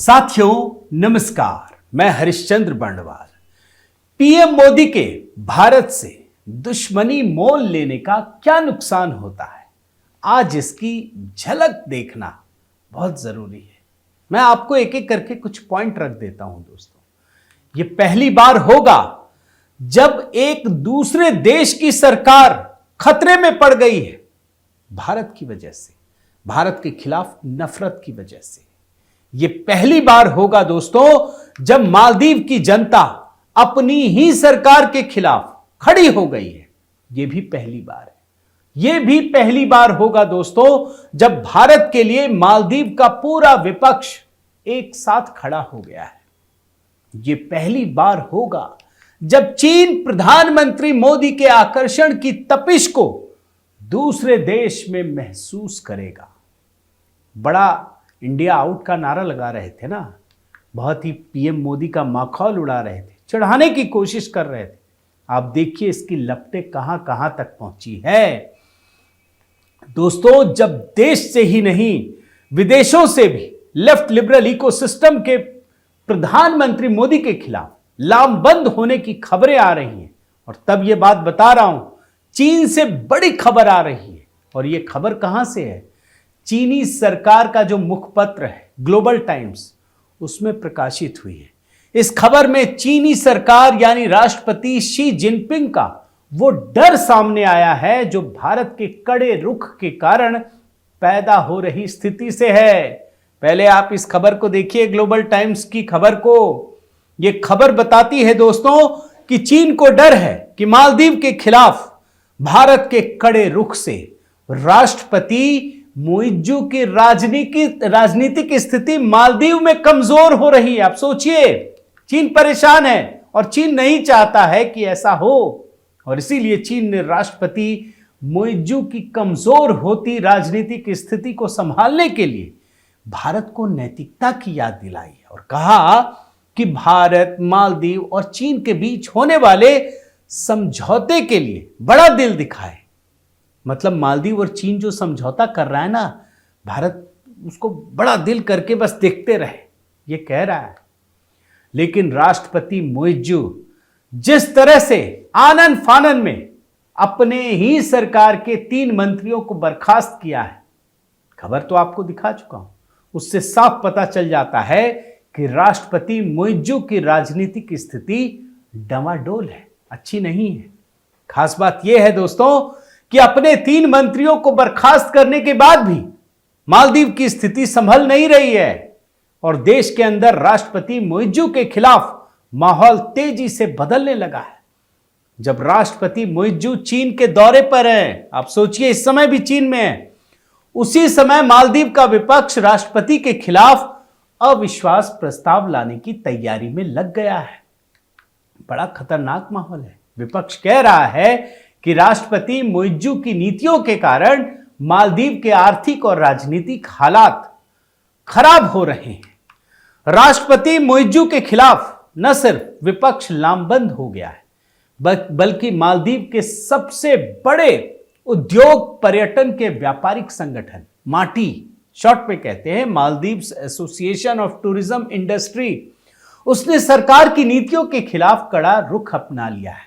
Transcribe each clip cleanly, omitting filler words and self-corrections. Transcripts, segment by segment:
साथियों नमस्कार, मैं हरिश्चंद्र बर्णवाल। पीएम मोदी के भारत से दुश्मनी मोल लेने का क्या नुकसान होता है, आज इसकी झलक देखना बहुत जरूरी है। मैं आपको एक एक करके कुछ पॉइंट रख देता हूं दोस्तों। ये पहली बार होगा जब एक दूसरे देश की सरकार खतरे में पड़ गई है भारत की वजह से, भारत के खिलाफ नफरत की वजह से। यह पहली बार होगा दोस्तों जब मालदीव की जनता अपनी ही सरकार के खिलाफ खड़ी हो गई है। यह भी पहली बार है। यह भी पहली बार होगा दोस्तों जब भारत के लिए मालदीव का पूरा विपक्ष एक साथ खड़ा हो गया है। यह पहली बार होगा जब चीन प्रधानमंत्री मोदी के आकर्षण की तपिश को दूसरे देश में महसूस करेगा। बड़ा इंडिया आउट का नारा लगा रहे थे ना, बहुत ही पीएम मोदी का माखौल उड़ा रहे थे, चढ़ाने की कोशिश कर रहे थे। आप देखिए इसकी लपटें कहां कहां तक पहुंची है दोस्तों। जब देश से ही नहीं विदेशों से भी लेफ्ट लिबरल इकोसिस्टम के प्रधानमंत्री मोदी के खिलाफ लामबंद होने की खबरें आ रही हैं, और तब यह बात बता रहा हूं, चीन से बड़ी खबर आ रही है। और यह खबर कहां से है? चीनी सरकार का जो मुखपत्र है ग्लोबल टाइम्स, उसमें प्रकाशित हुई है। इस खबर में चीनी सरकार यानी राष्ट्रपति शी जिनपिंग का वो डर सामने आया है जो भारत के कड़े रुख के कारण पैदा हो रही स्थिति से है। पहले आप इस खबर को देखिए, ग्लोबल टाइम्स की खबर को। यह खबर बताती है दोस्तों कि चीन को डर है कि मालदीव के खिलाफ भारत के कड़े रुख से राष्ट्रपति मुइज्जू की राजनीतिक स्थिति मालदीव में कमजोर हो रही है। आप सोचिए, चीन परेशान है और चीन नहीं चाहता है कि ऐसा हो, और इसीलिए चीन ने राष्ट्रपति मुइज्जू की कमजोर होती राजनीतिक स्थिति को संभालने के लिए भारत को नैतिकता की याद दिलाई और कहा कि भारत, मालदीव और चीन के बीच होने वाले समझौते के लिए बड़ा दिल दिखाए। मतलब मालदीव और चीन जो समझौता कर रहा है ना, भारत उसको बड़ा दिल करके बस देखते रहे, ये कह रहा है। लेकिन राष्ट्रपति मुइज्जू जिस तरह से आनन फानन में अपने ही सरकार के 3 मंत्रियों को बर्खास्त किया है, खबर तो आपको दिखा चुका हूं, उससे साफ पता चल जाता है कि राष्ट्रपति मुइज्जू की राजनीतिक स्थिति डमाडोल है, अच्छी नहीं है। खास बात यह है दोस्तों कि अपने 3 मंत्रियों को बर्खास्त करने के बाद भी मालदीव की स्थिति संभल नहीं रही है और देश के अंदर राष्ट्रपति मुइज्जू के खिलाफ माहौल तेजी से बदलने लगा है। जब राष्ट्रपति मुइज्जू चीन के दौरे पर हैं, आप सोचिए इस समय भी चीन में है, उसी समय मालदीव का विपक्ष राष्ट्रपति के खिलाफ अविश्वास प्रस्ताव लाने की तैयारी में लग गया है। बड़ा खतरनाक माहौल है। विपक्ष कह रहा है कि राष्ट्रपति मुइज्जू की नीतियों के कारण मालदीव के आर्थिक और राजनीतिक हालात खराब हो रहे हैं। राष्ट्रपति मुइज्जू के खिलाफ न सिर्फ विपक्ष लामबंद हो गया है, बल्कि मालदीव के सबसे बड़े उद्योग पर्यटन के व्यापारिक संगठन माटी, शॉर्ट में कहते हैं Maldives association of tourism industry, उसने सरकार की नीतियों के खिलाफ कड़ा रुख अपना लिया है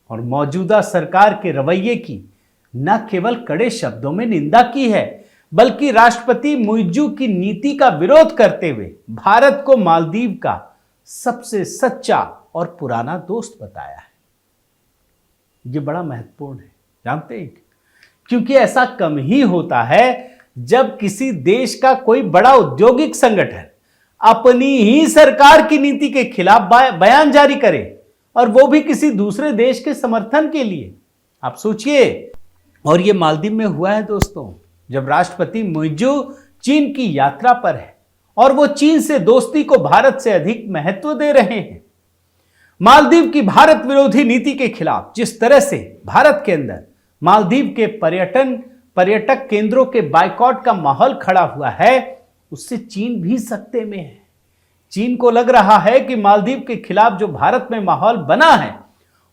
और मौजूदा सरकार के रवैये की न केवल कड़े शब्दों में निंदा की है, बल्कि राष्ट्रपति मुइज्जू की नीति का विरोध करते हुए भारत को मालदीव का सबसे सच्चा और पुराना दोस्त बताया है। यह बड़ा महत्वपूर्ण है, जानते हैं, क्योंकि ऐसा कम ही होता है जब किसी देश का कोई बड़ा औद्योगिक संगठन अपनी ही सरकार की नीति के खिलाफ बयान जारी करे, और वो भी किसी दूसरे देश के समर्थन के लिए। आप सोचिए, और ये मालदीव में हुआ है दोस्तों, जब राष्ट्रपति मुइज्जू चीन की यात्रा पर है और वो चीन से दोस्ती को भारत से अधिक महत्व दे रहे हैं। मालदीव की भारत विरोधी नीति के खिलाफ जिस तरह से भारत के अंदर मालदीव के पर्यटक केंद्रों के बायकॉट का माहौल खड़ा हुआ है, उससे चीन भी सकते में है। चीन को लग रहा है कि मालदीव के खिलाफ जो भारत में माहौल बना है,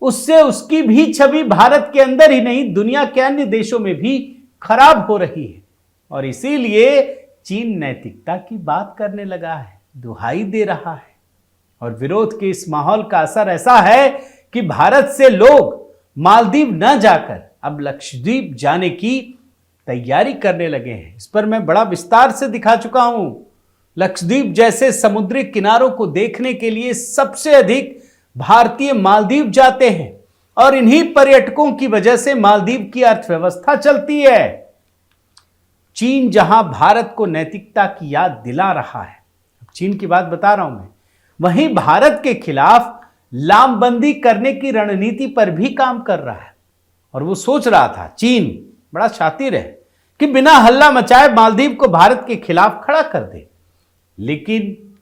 उससे उसकी भी छवि भारत के अंदर ही नहीं दुनिया के अन्य देशों में भी खराब हो रही है, और इसीलिए चीन नैतिकता की बात करने लगा है। दुहाई दे रहा है। और विरोध के इस माहौल का असर ऐसा है कि भारत से लोग मालदीव न जाकर अब लक्षद्वीप जाने की तैयारी करने लगे हैं। इस पर मैं बड़ा विस्तार से दिखा चुका हूं। लक्षद्वीप जैसे समुद्री किनारों को देखने के लिए सबसे अधिक भारतीय मालदीव जाते हैं और इन्हीं पर्यटकों की वजह से मालदीव की अर्थव्यवस्था चलती है। चीन जहां भारत को नैतिकता की याद दिला रहा है, चीन की बात बता रहा हूं मैं, वहीं भारत के खिलाफ लामबंदी करने की रणनीति पर भी काम कर रहा है। और वो सोच रहा था, चीन बड़ा शातिर है, कि बिना हल्ला मचाए मालदीव को भारत के खिलाफ खड़ा कर दे। लेकिन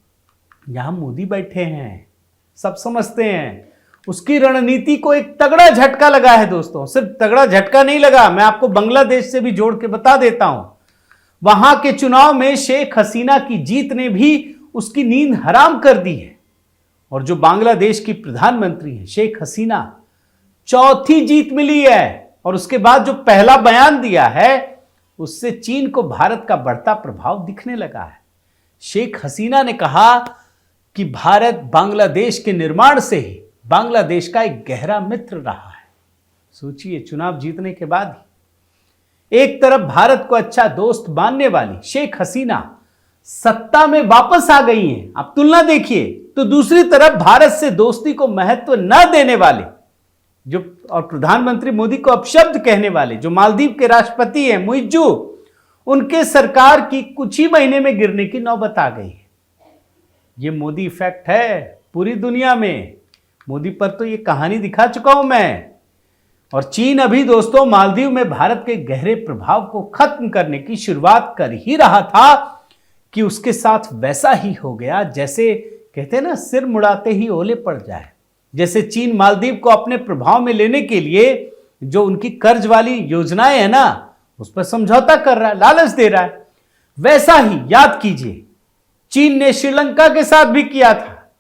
यहां मोदी बैठे हैं, सब समझते हैं। उसकी रणनीति को एक तगड़ा झटका लगा है दोस्तों। सिर्फ तगड़ा झटका नहीं लगा, मैं आपको बांग्लादेश से भी जोड़ के बता देता हूं। वहां के चुनाव में शेख हसीना की जीत ने भी उसकी नींद हराम कर दी है। और जो बांग्लादेश की प्रधानमंत्री है शेख हसीना, चौथी जीत मिली है। और उसके बाद जो पहला बयान दिया है, उससे चीन को भारत का बढ़ता प्रभाव दिखने लगा है। शेख हसीना ने कहा कि भारत बांग्लादेश के निर्माण से ही बांग्लादेश का एक गहरा मित्र रहा है। सोचिए, चुनाव जीतने के बाद ही एक तरफ भारत को अच्छा दोस्त मानने वाली शेख हसीना सत्ता में वापस आ गई हैं। आप तुलना देखिए, तो दूसरी तरफ भारत से दोस्ती को महत्व न देने वाले जो और प्रधानमंत्री मोदी को अपशब्द कहने वाले जो मालदीव के राष्ट्रपति हैं मुइज्जू, उनके सरकार की कुछ ही महीने में गिरने की नौबत आ गई है। ये मोदी इफेक्ट है पूरी दुनिया में। मोदी पर तो ये कहानी दिखा चुका हूं मैं। और चीन अभी दोस्तों मालदीव में भारत के गहरे प्रभाव को खत्म करने की शुरुआत कर ही रहा था कि उसके साथ वैसा ही हो गया जैसे कहते हैं ना, सिर मुड़ाते ही ओले पड़ जाए। जैसे चीन मालदीव को अपने प्रभाव में लेने के लिए जो उनकी कर्ज वाली योजनाएं है ना, उस पर समझौता कर रहा है, लालच दे रहा है। वैसा ही याद कीजिए, चीन ने श्रीलंका के साथ भी किया था।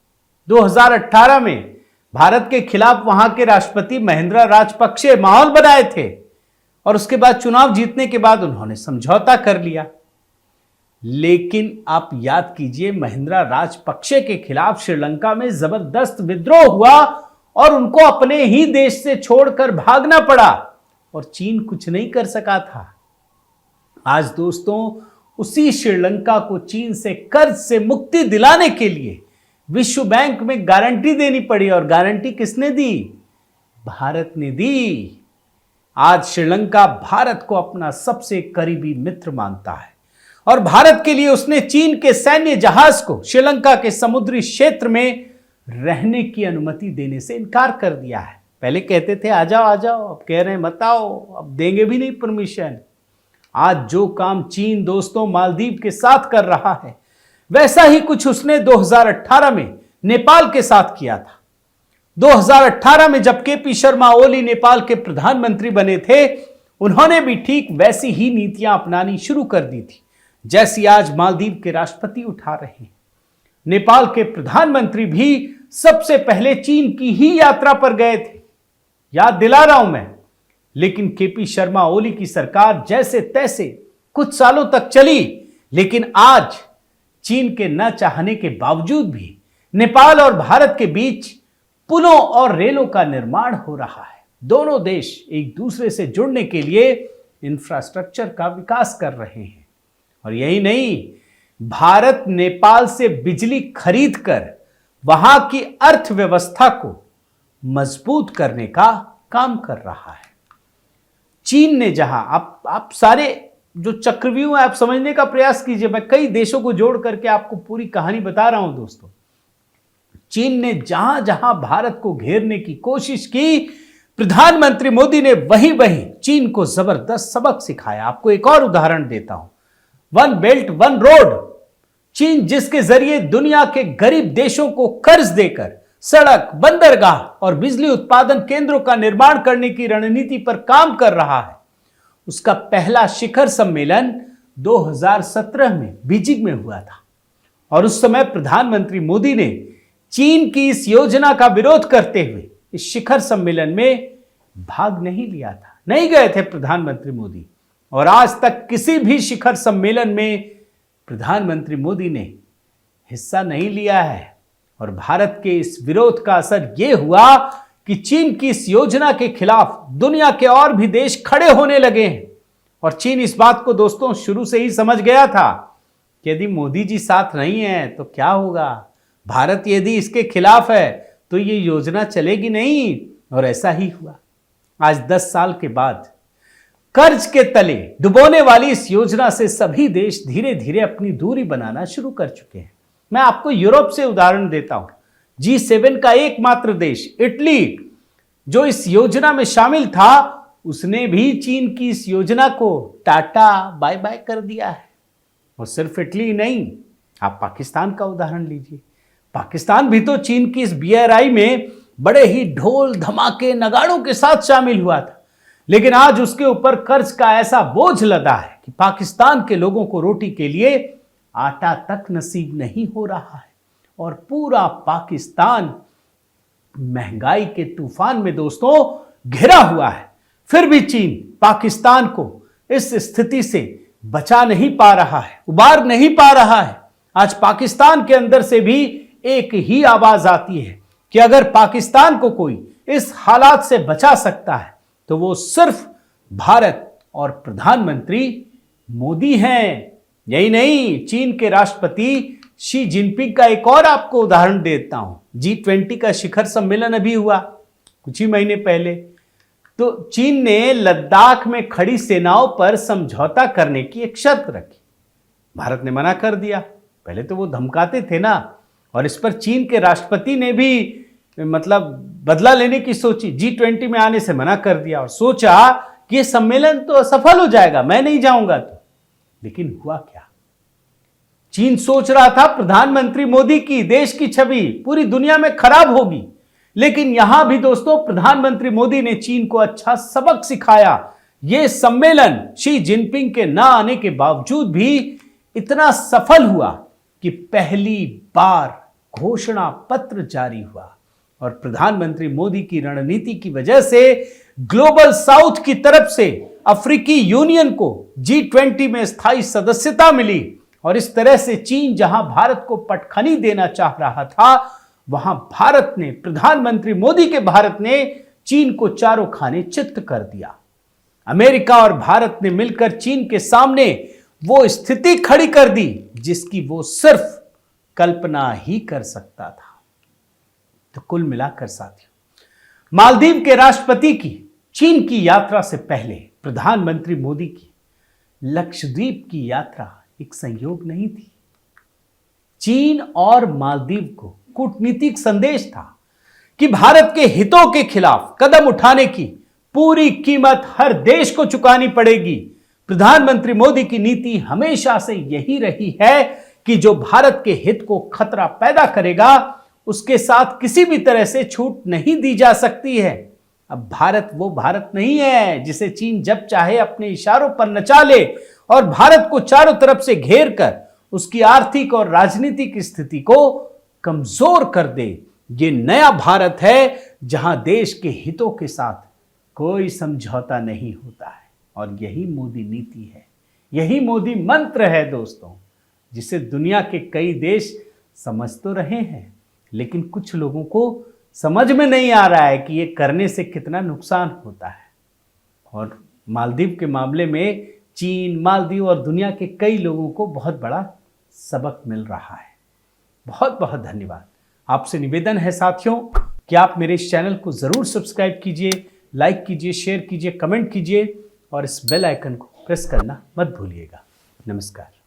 2018 में भारत के खिलाफ वहां के राष्ट्रपति महिंद्रा राजपक्षे माहौल बनाए थे और उसके बाद चुनाव जीतने के बाद उन्होंने समझौता कर लिया। लेकिन आप याद कीजिए, महिंद्रा राजपक्षे के खिलाफ श्रीलंका में जबरदस्त विद्रोह हुआ और उनको अपने ही देश से छोड़कर भागना पड़ा और चीन कुछ नहीं कर सका था। आज दोस्तों उसी श्रीलंका को चीन से कर्ज से मुक्ति दिलाने के लिए विश्व बैंक में गारंटी देनी पड़ी। और गारंटी किसने दी? भारत ने दी। आज श्रीलंका भारत को अपना सबसे करीबी मित्र मानता है और भारत के लिए उसने चीन के सैन्य जहाज को श्रीलंका के समुद्री क्षेत्र में रहने की अनुमति देने से इनकार कर दिया है। पहले कहते थे आ जाओ आ जाओ, अब कह रहे हैं मत आओ, अब देंगे भी नहीं परमिशन। आज जो काम चीन दोस्तों मालदीव के साथ कर रहा है, वैसा ही कुछ उसने 2018 में नेपाल के साथ किया था। 2018 में जब केपी शर्मा ओली नेपाल के प्रधानमंत्री बने थे, उन्होंने भी ठीक वैसी ही नीतियां अपनानी शुरू कर दी थी जैसी आज मालदीव के राष्ट्रपति उठा रहे हैं। नेपाल के प्रधानमंत्री भी सबसे पहले चीन की ही यात्रा पर गए थे, याद दिला रहा हूं मैं। लेकिन केपी शर्मा ओली की सरकार जैसे तैसे कुछ सालों तक चली, लेकिन आज चीन के न चाहने के बावजूद भी नेपाल और भारत के बीच पुलों और रेलों का निर्माण हो रहा है। दोनों देश एक दूसरे से जुड़ने के लिए इंफ्रास्ट्रक्चर का विकास कर रहे हैं। और यही नहीं, भारत नेपाल से बिजली खरीदकर वहां की अर्थव्यवस्था को मजबूत करने का काम कर रहा है। चीन ने जहां आप सारे जो चक्रव्यूह है आप समझने का प्रयास कीजिए, मैं कई देशों को जोड़ करके आपको पूरी कहानी बता रहा हूं दोस्तों। चीन ने जहां जहां भारत को घेरने की कोशिश की, प्रधानमंत्री मोदी ने वहीं वहीं चीन को जबरदस्त सबक सिखाया। आपको एक और उदाहरण देता हूं, वन बेल्ट वन रोड। चीन जिसके जरिए दुनिया के गरीब देशों को कर्ज देकर सड़क, बंदरगाह और बिजली उत्पादन केंद्रों का निर्माण करने की रणनीति पर काम कर रहा है, उसका पहला शिखर सम्मेलन 2017 में बीजिंग में हुआ था। और उस समय प्रधानमंत्री मोदी ने चीन की इस योजना का विरोध करते हुए इस शिखर सम्मेलन में भाग नहीं लिया था, नहीं गए थे प्रधानमंत्री मोदी। और आज तक किसी भी शिखर सम्मेलन में प्रधानमंत्री मोदी ने हिस्सा नहीं लिया है। और भारत के इस विरोध का असर यह हुआ कि चीन की इस योजना के खिलाफ दुनिया के और भी देश खड़े होने लगे हैं। और चीन इस बात को दोस्तों शुरू से ही समझ गया था कि यदि मोदी जी साथ नहीं है तो क्या होगा, भारत यदि इसके खिलाफ है तो ये योजना चलेगी नहीं। और ऐसा ही हुआ। आज 10 साल के बाद कर्ज के तले डुबोने वाली इस योजना से सभी देश धीरे धीरे अपनी दूरी बनाना शुरू कर चुके हैं। मैं आपको यूरोप से उदाहरण देता हूं। G7 का एकमात्र देश इटली, जो इस योजना में शामिल था, उसने भी चीन की इस योजना को टाटा बाय बाय कर दिया है। और सिर्फ इटली नहीं, आप पाकिस्तान का उदाहरण लीजिए। पाकिस्तान भी तो चीन की इस BRI में बड़े ही ढोल धमाके नगाड़ों के साथ शामिल हुआ था, लेकिन आज उसके ऊपर कर्ज का ऐसा बोझ लदा है कि पाकिस्तान के लोगों को रोटी के लिए आटा तक नसीब नहीं हो रहा है। और पूरा पाकिस्तान महंगाई के तूफान में दोस्तों घिरा हुआ है। फिर भी चीन पाकिस्तान को इस स्थिति से बचा नहीं पा रहा है, उबार नहीं पा रहा है। आज पाकिस्तान के अंदर से भी एक ही आवाज आती है कि अगर पाकिस्तान को कोई इस हालात से बचा सकता है तो वो सिर्फ भारत और प्रधानमंत्री मोदी हैं। यही नहीं, चीन के राष्ट्रपति शी जिनपिंग का एक और आपको उदाहरण देता हूं। G20 का शिखर सम्मेलन अभी हुआ कुछ ही महीने पहले, तो चीन ने लद्दाख में खड़ी सेनाओं पर समझौता करने की एक शर्त रखी। भारत ने मना कर दिया। पहले तो वो धमकाते थे ना, और इस पर चीन के राष्ट्रपति ने भी मतलब बदला लेने की सोची। G20 में आने से मना कर दिया और सोचा कि ये सम्मेलन तो असफल हो जाएगा, मैं नहीं जाऊंगा तो। लेकिन हुआ क्या? चीन सोच रहा था प्रधानमंत्री मोदी की, देश की छवि पूरी दुनिया में खराब होगी, लेकिन यहां भी दोस्तों प्रधानमंत्री मोदी ने चीन को अच्छा सबक सिखाया। यह सम्मेलन शी जिनपिंग के ना आने के बावजूद भी इतना सफल हुआ कि पहली बार घोषणा पत्र जारी हुआ। और प्रधानमंत्री मोदी की रणनीति की वजह से ग्लोबल साउथ की तरफ से अफ्रीकी यूनियन को G20 में स्थायी सदस्यता मिली। और इस तरह से चीन जहां भारत को पटखनी देना चाह रहा था, वहां भारत ने, प्रधानमंत्री मोदी के भारत ने चीन को चारों खाने चित्त कर दिया। अमेरिका और भारत ने मिलकर चीन के सामने वो स्थिति खड़ी कर दी जिसकी वो सिर्फ कल्पना ही कर सकता था। तो कुल मिलाकर साथियों, मालदीव के राष्ट्रपति की चीन की यात्रा से पहले प्रधानमंत्री मोदी की लक्षद्वीप की यात्रा एक संयोग नहीं थी। चीन और मालदीव को कूटनीतिक संदेश था कि भारत के हितों के खिलाफ कदम उठाने की पूरी कीमत हर देश को चुकानी पड़ेगी। प्रधानमंत्री मोदी की नीति हमेशा से यही रही है कि जो भारत के हित को खतरा पैदा करेगा उसके साथ किसी भी तरह से छूट नहीं दी जा सकती है। अब भारत वो भारत नहीं है जिसे चीन जब चाहे अपने इशारों पर नचा ले और भारत को चारों तरफ से घेर कर उसकी आर्थिक और राजनीतिक स्थिति को कमजोर कर दे। ये नया भारत है जहां देश के हितों के साथ कोई समझौता नहीं होता है। और यही मोदी नीति है, यही मोदी मंत्र है दोस्तों, जिसे दुनिया के कई देश समझ तो रहे हैं, लेकिन कुछ लोगों को समझ में नहीं आ रहा है कि ये करने से कितना नुकसान होता है। और मालदीव के मामले में चीन, मालदीव और दुनिया के कई लोगों को बहुत बड़ा सबक मिल रहा है। बहुत बहुत धन्यवाद। आपसे निवेदन है साथियों कि आप मेरे इस चैनल को ज़रूर सब्सक्राइब कीजिए, लाइक कीजिए, शेयर कीजिए, कमेंट कीजिए और इस बेल आइकन को प्रेस करना मत भूलिएगा। नमस्कार।